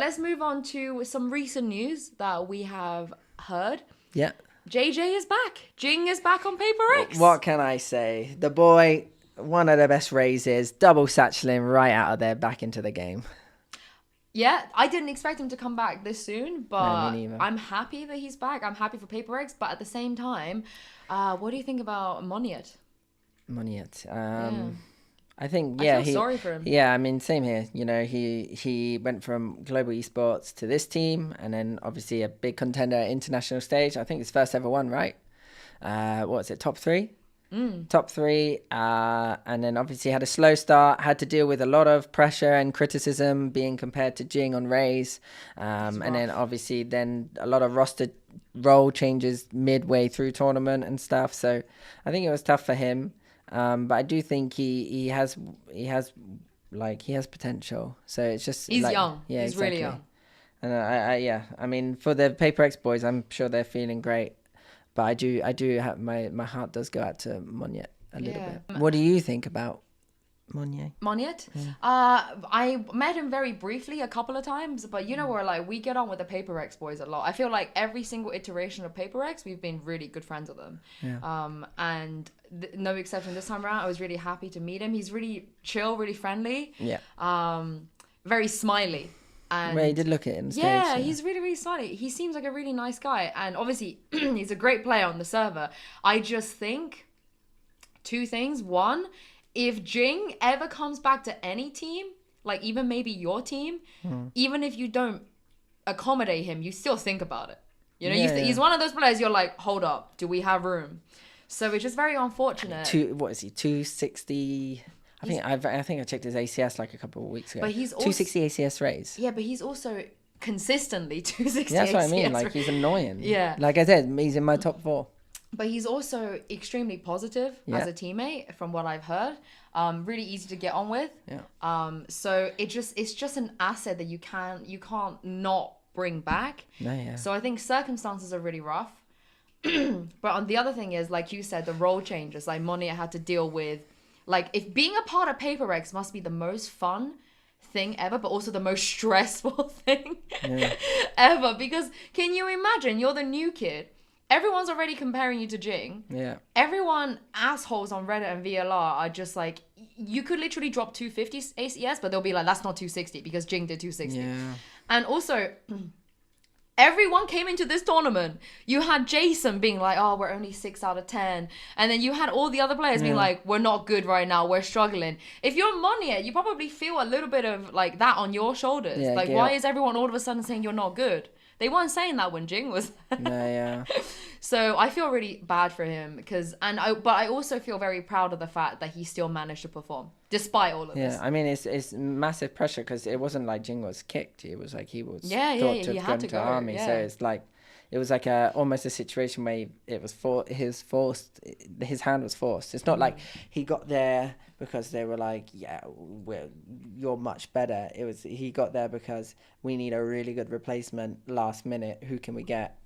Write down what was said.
let's move on to some recent news that we have heard. Yeah. JJ is back. Jinggg is back on PRX. What can I say? The boy, one of the best raises, double satcheling right out of there, back into the game. Yeah, I didn't expect him to come back this soon, but me neither. I'm happy that he's back. I'm happy for PRX, but at the same time, what do you think about Monyet? Monyet. Yeah. I think, I feel sorry for him. Yeah, I mean, same here. You know, he went from global esports to this team, and then obviously a big contender at international stage. I think his first ever one, right? What was it, top 3? Top 3, and then obviously had a slow start, had to deal with a lot of pressure and criticism being compared to Jinggg on Rays, and then obviously then a lot of roster role changes midway through tournament and stuff. So I think it was tough for him, but I do think he has potential. So it's just he's young. Yeah, he's exactly. Really young. And I mean, for the PRX boys, I'm sure they're feeling great. But I do have my heart does go out to Monyet a little bit. What do you think about Monyet? Monyet? Yeah. I met him very briefly a couple of times, but you know where like we get on with the PRX boys a lot. I feel like every single iteration of PRX, we've been really good friends with them. Yeah. And no exception this time around. I was really happy to meet him. He's really chill, really friendly. Yeah. Very smiley. And he did look at him. Yeah, he's really, really smiley. He seems like a really nice guy. And obviously, he's a great player on the server. I just think 2 things. One, if Jinggg ever comes back to any team, like even maybe your team, even if you don't accommodate him, you still think about it. You know, he's one of those players you're like, hold up, do we have room? So it's just very unfortunate. What is he, 260... I think I checked his ACS like a couple of weeks ago. But he's 260 ACS raise. Yeah, but he's also consistently 260 That's what I mean. ACS Like, he's annoying. Yeah. Like I said, he's in my top 4. But he's also extremely positive as a teammate, from what I've heard. Really easy to get on with. Yeah. So it's just an asset that you can't not bring back. No, yeah. So I think circumstances are really rough. But on the other thing is, like you said, the role changes. Like Monyet had to deal with. Like, if being a part of PRX must be the most fun thing ever, but also the most stressful thing ever. Because can you imagine, you're the new kid. Everyone's already comparing you to Jinggg. Yeah. Everyone, assholes on Reddit and VLR are just like, you could literally drop 250 ACS, but they'll be like, that's not 260 because Jinggg did 260. Yeah. And also... everyone came into this tournament. You had Jason being like, oh, we're only 6 out of 10. And then you had all the other players being like, we're not good right now. We're struggling. If you're Monyet, you probably feel a little bit of like that on your shoulders. Yeah, like, why is everyone all of a sudden saying you're not good? They weren't saying that when Jinggg was there. No, yeah. So I feel really bad for him but I also feel very proud of the fact that he still managed to perform despite all of this. Yeah, I mean it's massive pressure because it wasn't like Jinggg was kicked. It was like he was thought to have gone to army. Yeah. So it's like it was like almost a situation where his hand was forced. It's not like he got there because they were like, yeah, you're much better. He got there because we need a really good replacement last minute. Who can we get?